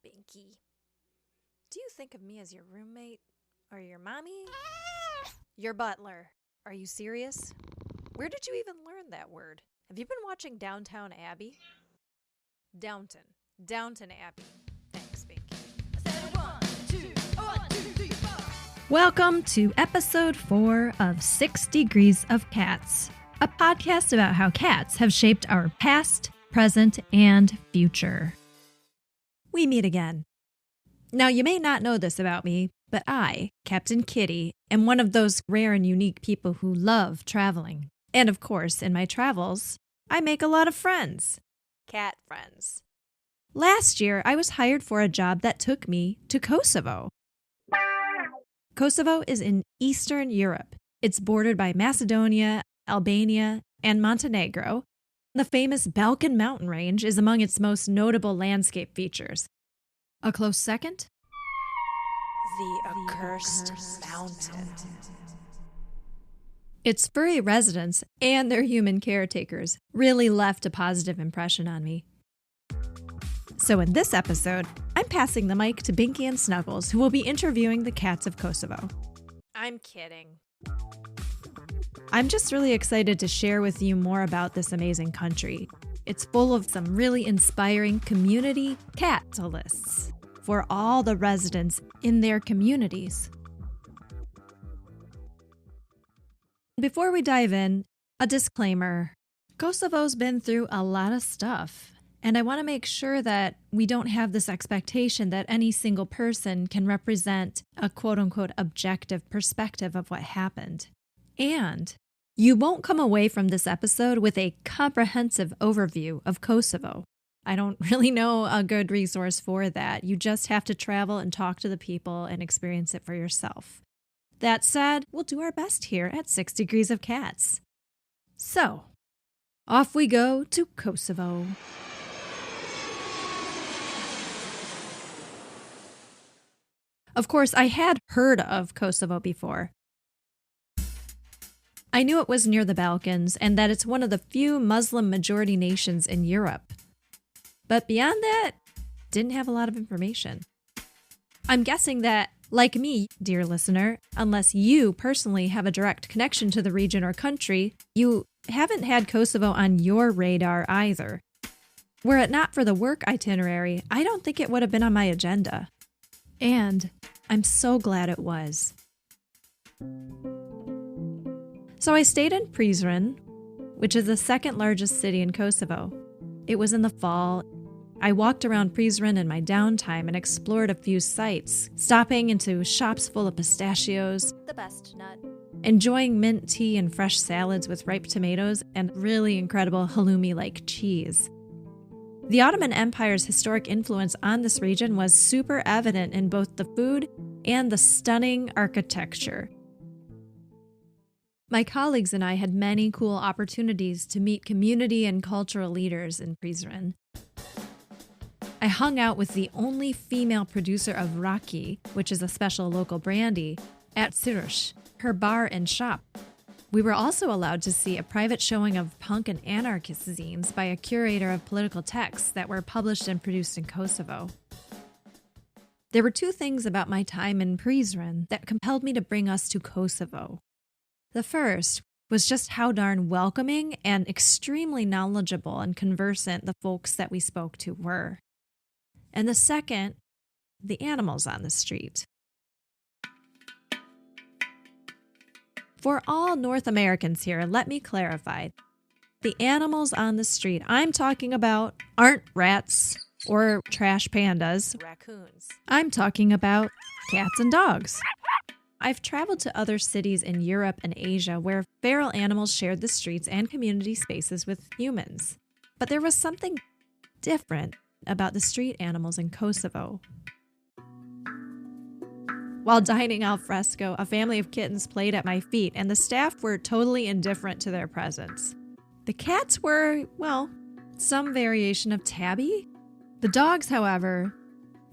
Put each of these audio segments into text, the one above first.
Binky. Do you think of me as your roommate? Or your mommy? Your butler. Are you serious? Where did you even learn that word? Have you been watching Downtown Abbey? Downton Abbey. Thanks, Binky. Welcome to episode 4 of 6 Degrees of Cats, a podcast about how cats have shaped our past, present, and future. We meet again. Now, you may not know this about me, but I, Captain Kitty, am one of those rare and unique people who love traveling. And of course, in my travels, I make a lot of friends. Cat friends. Last year, I was hired for a job that took me to Kosovo. Kosovo is in Eastern Europe. It's bordered by Macedonia, Albania, and Montenegro. The famous Balkan mountain range is among its most notable landscape features. A close second? The accursed mountain. Its furry residents and their human caretakers really left a positive impression on me. So in this episode, I'm passing the mic to Binky and Snuggles, who will be interviewing the cats of Kosovo. I'm kidding. I'm just really excited to share with you more about this amazing country. It's full of some really inspiring community catalysts for all the residents in their communities. Before we dive in, a disclaimer. Kosovo's been through a lot of stuff, and I want to make sure that we don't have this expectation that any single person can represent a quote-unquote objective perspective of what happened. And you won't come away from this episode with a comprehensive overview of Kosovo. I don't really know a good resource for that. You just have to travel and talk to the people and experience it for yourself. That said, we'll do our best here at 6 Degrees of Cats. So, off we go to Kosovo. Of course, I had heard of Kosovo before. I knew it was near the Balkans and that it's one of the few Muslim-majority nations in Europe. But beyond that, didn't have a lot of information. I'm guessing that, like me, dear listener, unless you personally have a direct connection to the region or country, you haven't had Kosovo on your radar either. Were it not for the work itinerary, I don't think it would have been on my agenda. And I'm so glad it was. So I stayed in Prizren, which is the second largest city in Kosovo. It was in the fall. I walked around Prizren in my downtime and explored a few sites, stopping into shops full of pistachios, The best nut. enjoying mint tea and fresh salads with ripe tomatoes and really incredible halloumi-like cheese. The Ottoman Empire's historic influence on this region was super evident in both the food and the stunning architecture. My colleagues and I had many cool opportunities to meet community and cultural leaders in Prizren. I hung out with the only female producer of raki, which is a special local brandy, at Sirush, her bar and shop. We were also allowed to see a private showing of punk and anarchist zines by a curator of political texts that were published and produced in Kosovo. There were two things about my time in Prizren that compelled me to bring us to Kosovo. The first was just how darn welcoming and extremely knowledgeable and conversant the folks that we spoke to were. And the second, the animals on the street. For all North Americans here, let me clarify. The animals on the street I'm talking about aren't rats or trash pandas. Raccoons. I'm talking about cats and dogs. I've traveled to other cities in Europe and Asia where feral animals shared the streets and community spaces with humans. But there was something different about the street animals in Kosovo. While dining al fresco, a family of kittens played at my feet, and the staff were totally indifferent to their presence. The cats were, well, some variation of tabby. The dogs, however,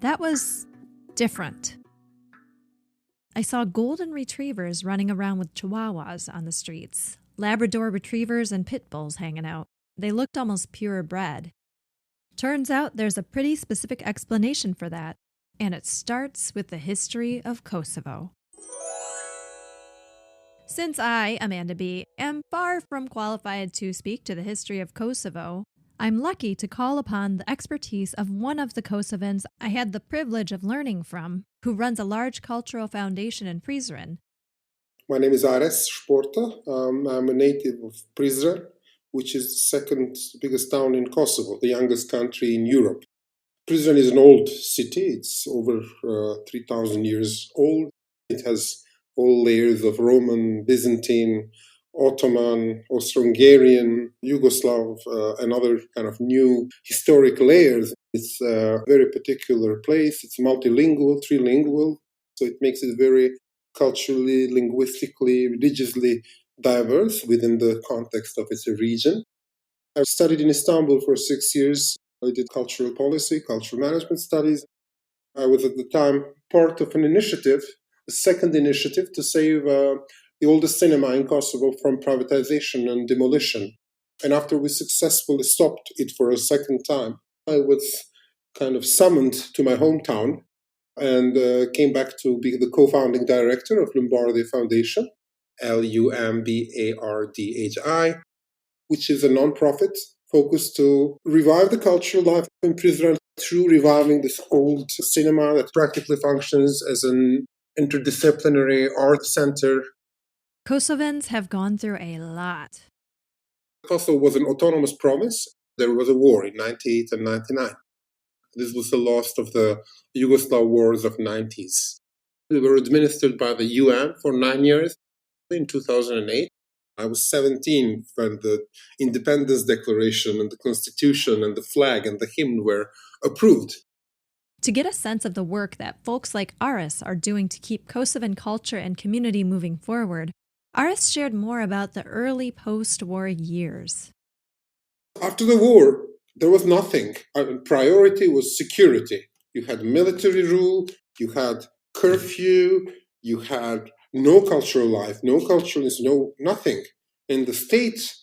that was different. I saw golden retrievers running around with chihuahuas on the streets, Labrador retrievers and pit bulls hanging out. They looked almost purebred. Turns out there's a pretty specific explanation for that, and it starts with the history of Kosovo. Since I, Amanda B., am far from qualified to speak to the history of Kosovo, I'm lucky to call upon the expertise of one of the Kosovans I had the privilege of learning from, who runs a large cultural foundation in Prizren. My name is Ares Shporta. I'm a native of Prizren, which is the second biggest town in Kosovo, the youngest country in Europe. Prizren is an old city. It's over 3,000 years old. It has all layers of Roman, Byzantine, Ottoman, Austro-Hungarian, Yugoslav, and other kind of new historic layers. It's a very particular place. It's multilingual, trilingual, so it makes it very culturally, linguistically, religiously diverse within the context of its region. I studied in Istanbul for 6 years. I did cultural policy, cultural management studies. I was at the time part of an initiative, a second initiative to save the oldest cinema in Kosovo from privatization and demolition. And after we successfully stopped it for a second time, I was kind of summoned to my hometown and came back to be the co-founding director of Lumbardhi Foundation, Lumbardhi, which is a non-profit focused to revive the cultural life in Prizren through reviving this old cinema that practically functions as an interdisciplinary art center. Kosovans have gone through a lot. Kosovo was an autonomous province. There was a war in 98 and 99. This was the last of the Yugoslav wars of 90s. We were administered by the UN for 9 years. In 2008, I was 17 when the Independence Declaration and the Constitution and the flag and the hymn were approved. To get a sense of the work that folks like Ares are doing to keep Kosovan culture and community moving forward, Ares shared more about the early post-war years. After the war, there was nothing. Priority was security. You had military rule, you had curfew, you had no cultural life, no culturalness, no nothing. And the state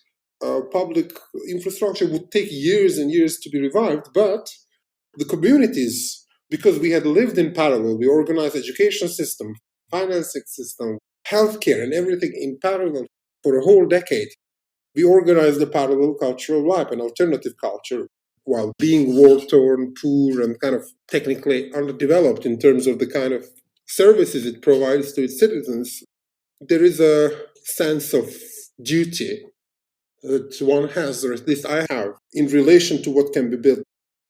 public infrastructure would take years and years to be revived, but the communities, because we had lived in parallel, we organized education system, financing system, healthcare, and everything in parallel for a whole decade. We organized a parallel cultural life, an alternative culture, while being war-torn, poor, and kind of technically underdeveloped in terms of the kind of services it provides to its citizens. There is a sense of duty that one has, or at least I have, in relation to what can be built.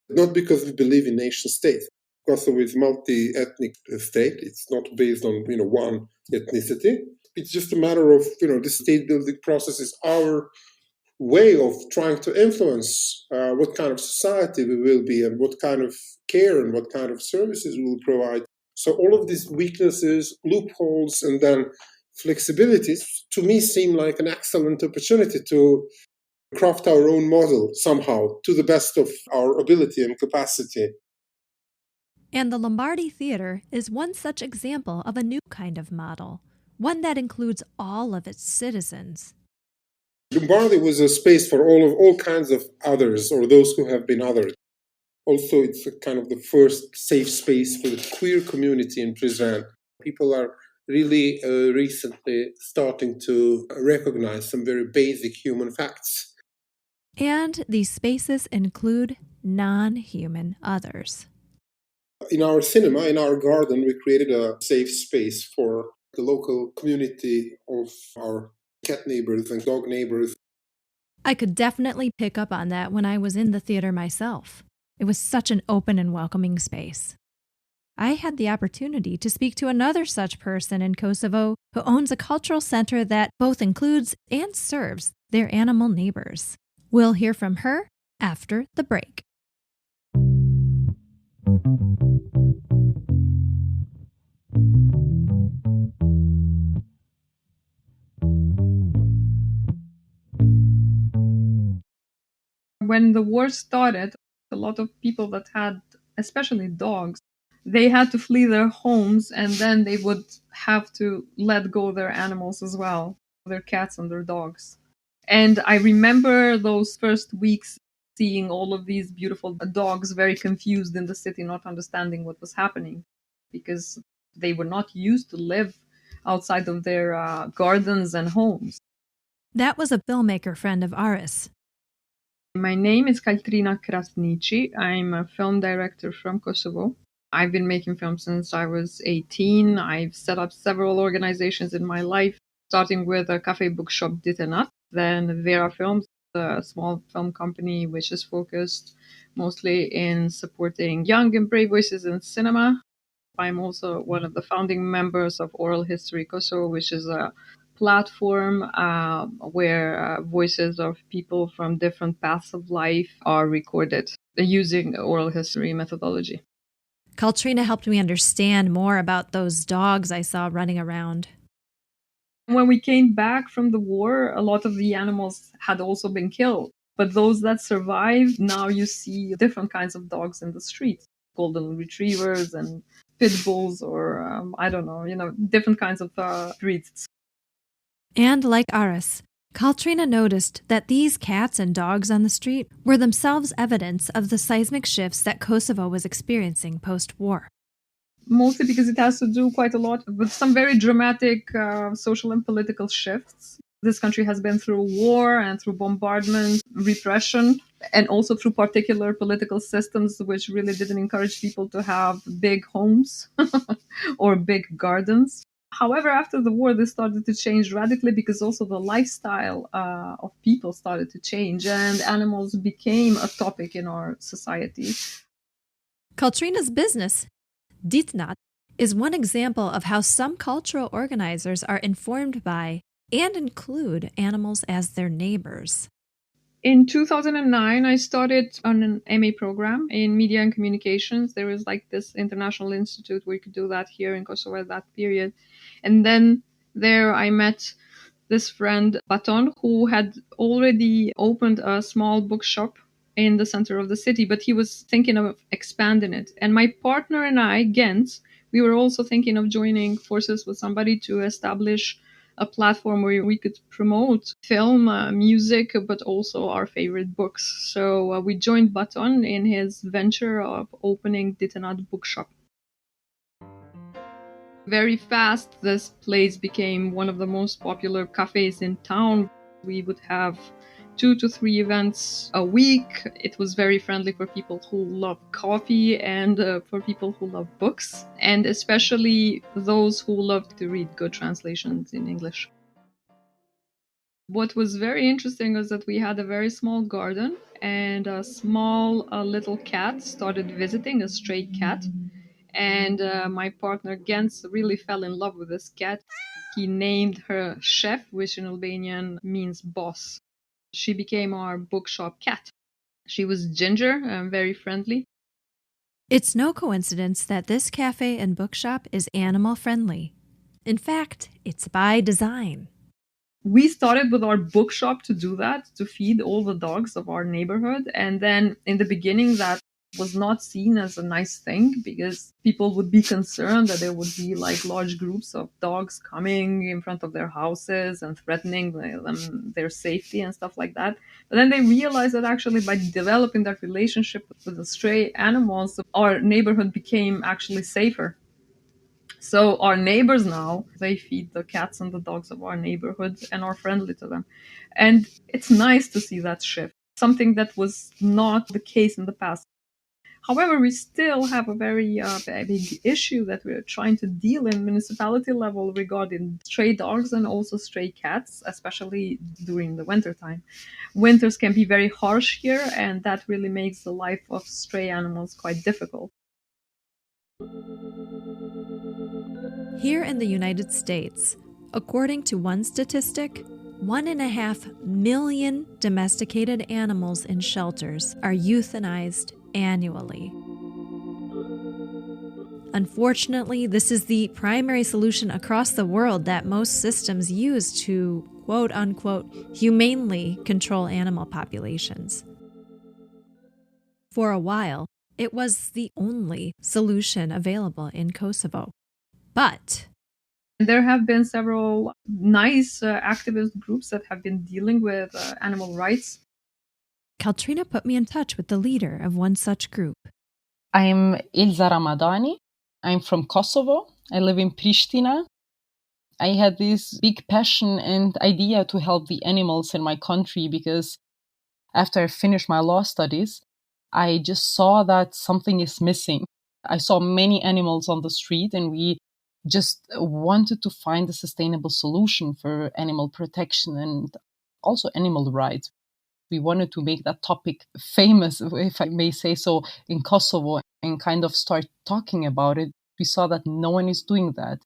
Not because we believe in nation states. Kosovo is a multi-ethnic state. It's not based on one ethnicity. It's just a matter of the state building process is our way of trying to influence what kind of society we will be and what kind of care and what kind of services we will provide. So all of these weaknesses, loopholes, and then flexibilities to me seem like an excellent opportunity to craft our own model somehow to the best of our ability and capacity. And the Lumbardhi Theatre is one such example of a new kind of model, one that includes all of its citizens. Lumbardhi was a space for all kinds of others, or those who have been othered. Also, it's a kind of the first safe space for the queer community in Prizren. People are really recently starting to recognize some very basic human facts. And these spaces include non-human others. In our cinema, in our garden, we created a safe space for the local community of our cat neighbors and dog neighbors. I could definitely pick up on that when I was in the theater myself. It was such an open and welcoming space. I had the opportunity to speak to another such person in Kosovo who owns a cultural center that both includes and serves their animal neighbors. We'll hear from her after the break. When the war started, a lot of people that had, especially dogs, they had to flee their homes and then they would have to let go their animals as well, their cats and their dogs. And I remember those first weeks seeing all of these beautiful dogs very confused in the city, not understanding what was happening because they were not used to live outside of their gardens and homes. That was a filmmaker friend of Ares. My name is Kaltrina Krasniqi. I'm a film director from Kosovo. I've been making films since I was 18. I've set up several organizations in my life, starting with a cafe bookshop Ditenat, then Vera Films, a small film company which is focused mostly in supporting young and brave voices in cinema. I'm also one of the founding members of Oral History Kosovo, which is a platform where voices of people from different paths of life are recorded using oral history methodology. Kaltrina helped me understand more about those dogs I saw running around. When we came back from the war, a lot of the animals had also been killed. But those that survived, now you see different kinds of dogs in the streets, golden retrievers and pit bulls, or I don't know, different kinds of breeds. And like Ares, Kaltrina noticed that these cats and dogs on the street were themselves evidence of the seismic shifts that Kosovo was experiencing post-war. Mostly because it has to do quite a lot with some very dramatic social and political shifts. This country has been through war and through bombardment, repression, and also through particular political systems which really didn't encourage people to have big homes or big gardens. However, after the war, this started to change radically because also the lifestyle of people started to change and animals became a topic in our society. Kaltrina's business, Ditnat, is one example of how some cultural organizers are informed by and include animals as their neighbors. In 2009, I started on an MA program in media and communications. There was like this international institute where you could do that here in Kosovo at that period. And then there I met this friend, Baton, who had already opened a small bookshop in the center of the city, but he was thinking of expanding it. And my partner and I, Gent, we were also thinking of joining forces with somebody to establish a platform where we could promote film, music, but also our favorite books. So we joined Baton in his venture of opening Ditenat Bookshop. Very fast, this place became one of the most popular cafes in town. We would have 2 to 3 events a week. It was very friendly for people who love coffee and for people who love books, and especially those who love to read good translations in English. What was very interesting was that we had a very small garden, and a small little cat started visiting, a stray cat. And my partner Gens really fell in love with this cat. He named her Chef, which in Albanian means boss. She became our bookshop cat. She was ginger and very friendly. It's no coincidence that this cafe and bookshop is animal friendly. In fact, it's by design. We started with our bookshop to do that, to feed all the dogs of our neighborhood. And then in the beginning, that was not seen as a nice thing because people would be concerned that there would be like large groups of dogs coming in front of their houses and threatening them, their safety and stuff like that. But then they realized that actually by developing that relationship with the stray animals, our neighborhood became actually safer. So our neighbors now, they feed the cats and the dogs of our neighborhood and are friendly to them. And it's nice to see that shift, something that was not the case in the past. However, we still have a very big issue that we're trying to deal in municipality level regarding stray dogs and also stray cats, especially during the winter time. Winters can be very harsh here, and that really makes the life of stray animals quite difficult. Here in the United States, according to one statistic, 1.5 million domesticated animals in shelters are euthanized annually. Unfortunately, this is the primary solution across the world that most systems use to, quote-unquote, humanely control animal populations. For a while, it was the only solution available in Kosovo. But there have been several nice activist groups that have been dealing with animal rights. Kaltrina put me in touch with the leader of one such group. I'm Elza Ramadani. I'm from Kosovo. I live in Pristina. I had this big passion and idea to help the animals in my country because after I finished my law studies, I just saw that something is missing. I saw many animals on the street and we just wanted to find a sustainable solution for animal protection and also animal rights. We wanted to make that topic famous, if I may say so, in Kosovo and kind of start talking about it. We saw that no one is doing that.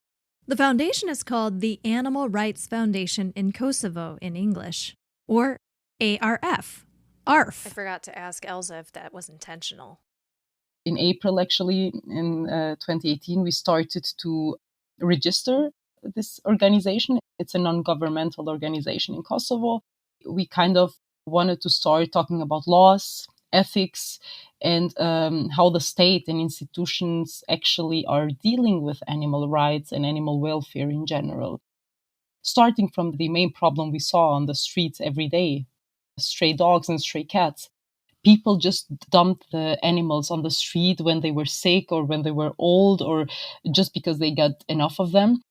The foundation is called the Animal Rights Foundation in Kosovo in English, or ARF. ARF. I forgot to ask Elza if that was intentional. In April, actually, in 2018, we started to register this organization. It's a non-governmental organization in Kosovo. We kind of wanted to start talking about laws, ethics, and how the state and institutions actually are dealing with animal rights and animal welfare in general. Starting from the main problem we saw on the streets every day, stray dogs and stray cats. People just dumped the animals on the street when they were sick or when they were old or just because they got enough of them.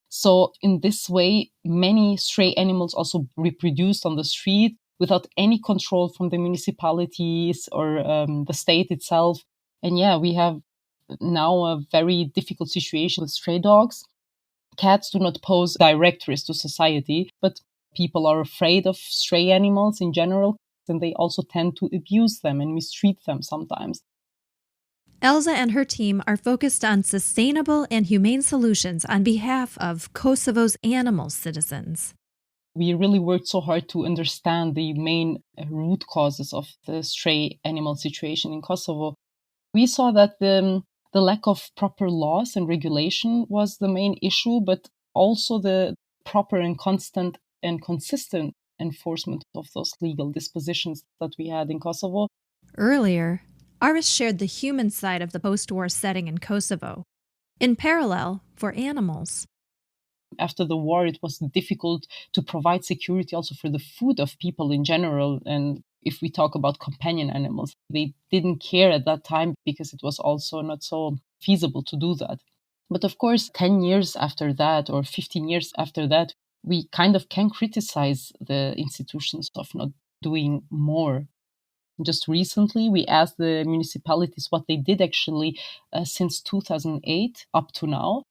So in this way, many stray animals also reproduced on the street without any control from the municipalities or the state itself. And yeah, we have now a very difficult situation with stray dogs. Cats do not pose direct risk to society, but people are afraid of stray animals in general, and they also tend to abuse them and mistreat them sometimes. Elza and her team are focused on sustainable and humane solutions on behalf of Kosovo's animal citizens. We really worked so hard to understand the main root causes of the stray animal situation in Kosovo. We saw that the lack of proper laws and regulation was the main issue, but also the proper and constant and consistent enforcement of those legal dispositions that we had in Kosovo. Earlier, Ares shared the human side of the post-war setting in Kosovo. In parallel, for animals. After the war, it was difficult to provide security also for the food of people in general. And if we talk about companion animals, they didn't care at that time because it was also not so feasible to do that. But of course, 10 years after that or 15 years after that, we kind of can criticize the institutions of not doing more. Just recently, we asked the municipalities what they did actually since 2008 up to now.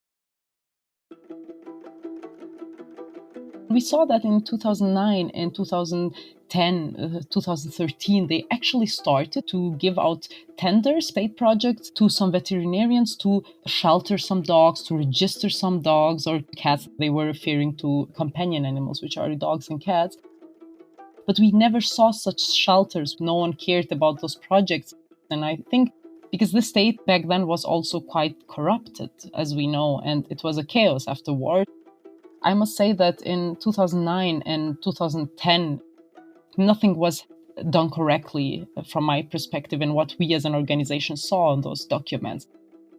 We saw that in 2009 and 2010, 2013, they actually started to give out tenders, paid projects to some veterinarians to shelter some dogs, to register some dogs or cats. They were referring to companion animals, which are dogs and cats. But we never saw such shelters. No one cared about those projects. And I think because the state back then was also quite corrupted, as we know, and it was a chaos after war. I must say that in 2009 and 2010, nothing was done correctly from my perspective and what we as an organization saw in those documents.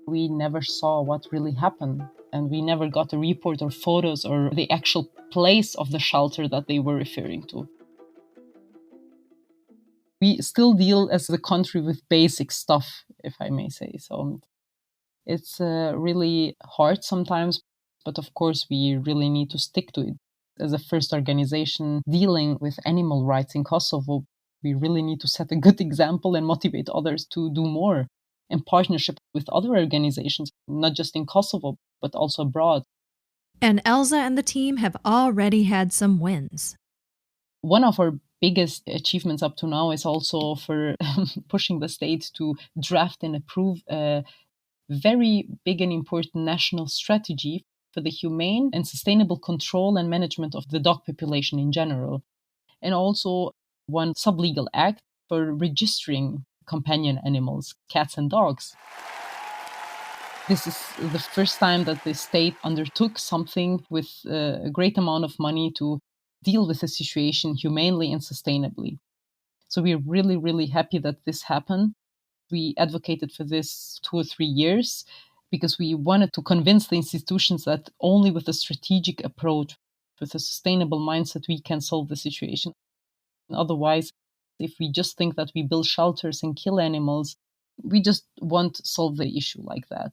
We never saw what really happened, and we never got a report or photos or the actual place of the shelter that they were referring to. We still deal as a country with basic stuff, if I may say so. It's really hard sometimes, but of course we really need to stick to it. As a first organization dealing with animal rights in Kosovo, we really need to set a good example and motivate others to do more in partnership with other organizations, not just in Kosovo, but also abroad. And Elza and the team have already had some wins. One of our biggest achievements up to now is also for pushing the state to draft and approve a very big and important national strategy for the humane and sustainable control and management of the dog population in general, and also one sub-legal act for registering companion animals, cats and dogs. This is the first time that the state undertook something with a great amount of money to deal with the situation humanely and sustainably. So we're really, really happy that this happened. We advocated for this 2 or 3 years because we wanted to convince the institutions that only with a strategic approach, with a sustainable mindset, we can solve the situation. Otherwise, If we just think that we build shelters and kill animals, we just won't solve the issue like that.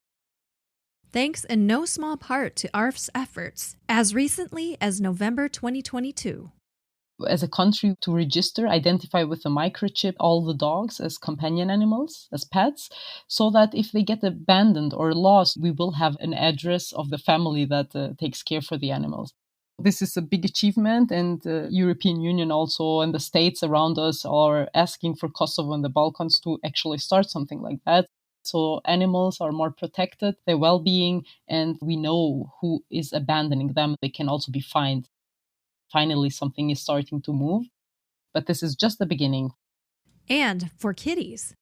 Thanks in no small part to ARF's efforts, as recently as November 2022. As a country, to register, identify with a microchip all the dogs as companion animals, as pets, so that if they get abandoned or lost, we will have an address of the family that takes care for the animals. This is a big achievement, and the European Union also and the states around us are asking for Kosovo and the Balkans to actually start something like that. So animals are more protected, their well-being, and we know who is abandoning them. They can also be fined. Finally, something is starting to move, but this is just the beginning. And for kitties.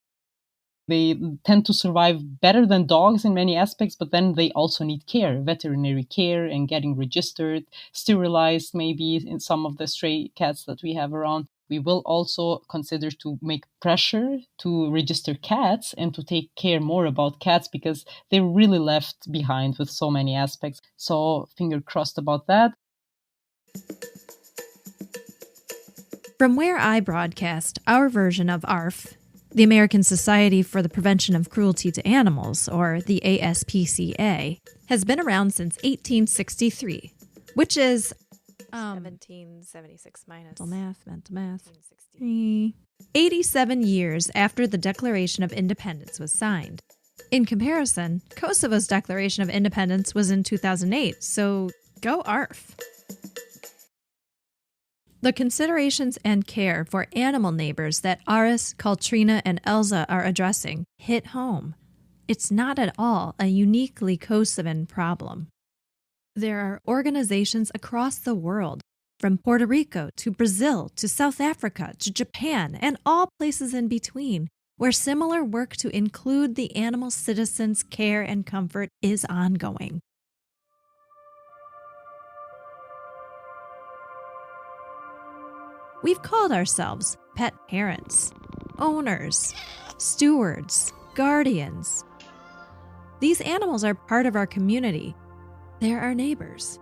They tend to survive better than dogs in many aspects, but then they also need care, veterinary care, and getting registered, sterilized maybe in some of the stray cats that we have around. We will also consider to make pressure to register cats and to take care more about cats because they're really left behind with so many aspects. So finger crossed about that. From where I broadcast, our version of ARF, the American Society for the Prevention of Cruelty to Animals, or the ASPCA, has been around since 1863, which is 1776 minus mental math. 1860. 87 years after the Declaration of Independence was signed. In comparison, Kosovo's Declaration of Independence was in 2008, so go ARF. The considerations and care for animal neighbors that Ares, Kaltrina, and Elza are addressing hit home. It's not at all a uniquely Kosovan problem. There are organizations across the world, from Puerto Rico to Brazil to South Africa to Japan and all places in between, where similar work to include the animal citizens' care and comfort is ongoing. We've called ourselves pet parents, owners, stewards, guardians. These animals are part of our community. They're our neighbors.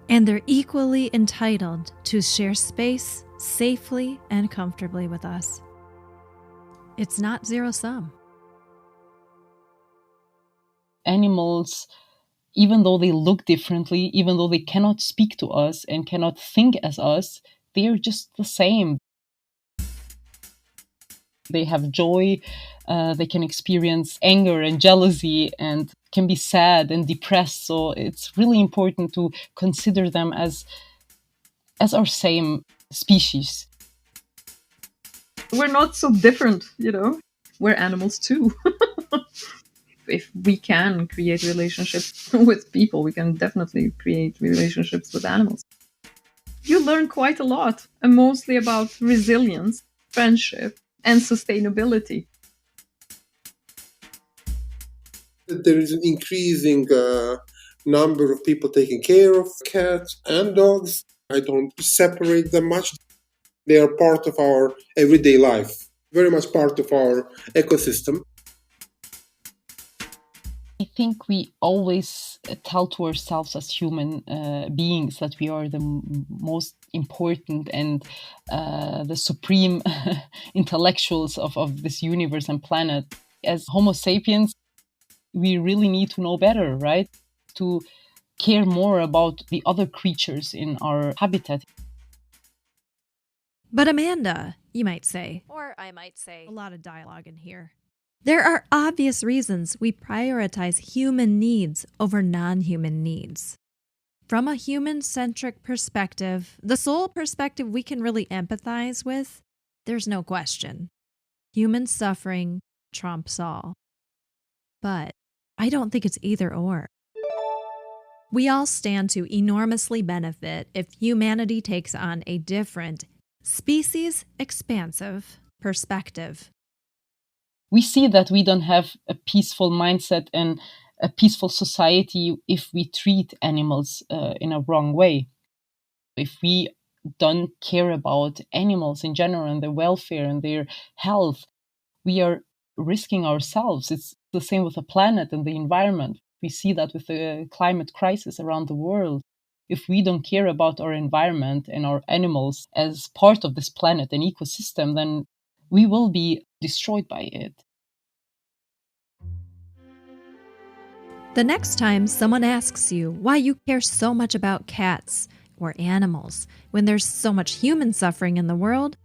And they're equally entitled to share space safely and comfortably with us. It's not zero-sum. Animals, even though they look differently, even though they cannot speak to us and cannot think as us, they are just the same. They have joy, they can experience anger and jealousy and can be sad and depressed. So it's really important to consider them as our same species. We're not so different, We're animals too. If we can create relationships with people, we can definitely create relationships with animals. You learn quite a lot, and mostly about resilience, friendship, and sustainability. There is an increasing number of people taking care of cats and dogs. I don't separate them much. They are part of our everyday life, very much part of our ecosystem. I think we always tell to ourselves as human beings that we are the most important and the supreme intellectuals of this universe and planet. As Homo sapiens, we really need to know better, right? To care more about the other creatures in our habitat. But Amanda, you might say, Or I might say, a lot of dialogue in here. There are obvious reasons we prioritize human needs over non-human needs. From a human-centric perspective, the sole perspective we can really empathize with, there's no question. Human suffering trumps all. But I don't think it's either or. We all stand to enormously benefit if humanity takes on a different, species-expansive perspective. We see that we don't have a peaceful mindset and a peaceful society if we treat animals in a wrong way. If we don't care about animals in general and their welfare and their health, we are risking ourselves. It's the same with the planet and the environment. We see that with the climate crisis around the world. If we don't care about our environment and our animals as part of this planet and ecosystem, then we will be destroyed by it. The next time someone asks you why you care so much about cats or animals when there's so much human suffering in the world,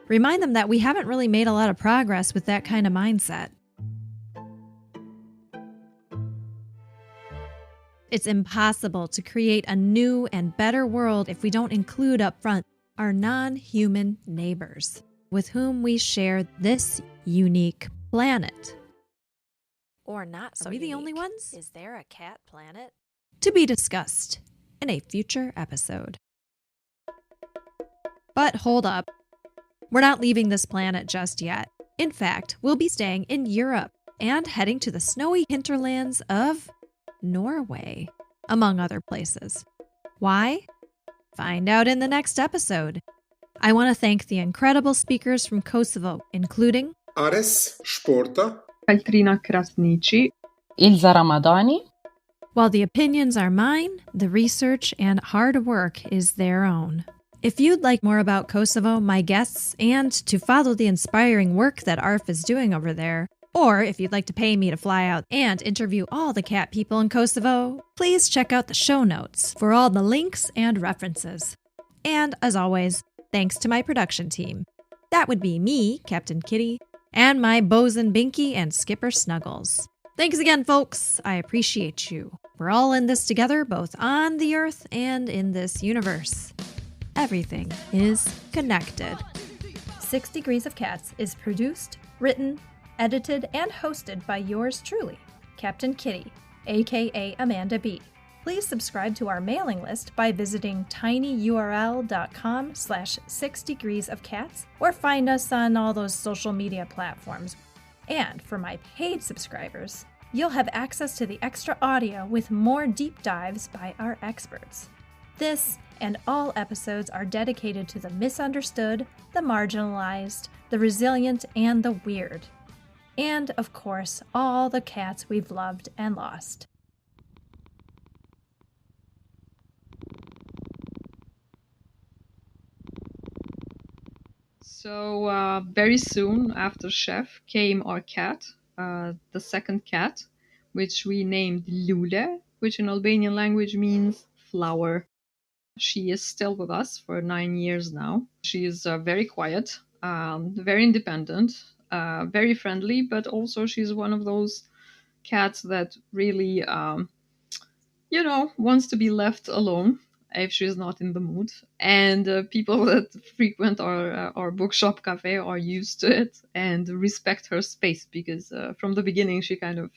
remind them that we haven't really made a lot of progress with that kind of mindset. It's impossible to create a new and better world if we don't include up front our non-human neighbors with whom we share this unique planet. Or not so Are we the unique. only ones? Is there a cat planet? To be discussed in a future episode. But hold up. We're not leaving this planet just yet. In fact, we'll be staying in Europe and heading to the snowy hinterlands of Norway, among other places. Why? Find out in the next episode. I want to thank the incredible speakers from Kosovo, including Ares Shporta, Kaltrina Krasniqi, Elza Ramadani. While the opinions are mine, the research and hard work is their own. If you'd like more about Kosovo, my guests, and to follow the inspiring work that ARF is doing over there, or if you'd like to pay me to fly out and interview all the cat people in Kosovo, please check out the show notes for all the links and references. And as always, thanks to my production team. That would be me, Captain Kitty, and my bosun Binky and Skipper Snuggles. Thanks again, folks. I appreciate you. We're all in this together, both on the Earth and in this universe. Everything is connected. 6 Degrees of Cats is produced, written, edited, and hosted by yours truly, Captain Kitty, aka Amanda B. Please subscribe to our mailing list by visiting tinyurl.com/6degreesofcats or find us on all those social media platforms. And for my paid subscribers, you'll have access to the extra audio with more deep dives by our experts. This and all episodes are dedicated to the misunderstood, the marginalized, the resilient, and the weird. And, of course, all the cats we've loved and lost. So very soon after Chef came our cat, the second cat, which we named Lule, which in Albanian language means flower. She is still with us for 9 years now. She is very quiet, very independent, very friendly, but also she's one of those cats that really, wants to be left alone if she's not in the mood. And people that frequent our bookshop cafe are used to it and respect her space because from the beginning she kind of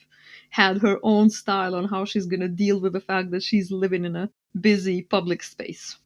had her own style on how she's going to deal with the fact that she's living in a busy public space.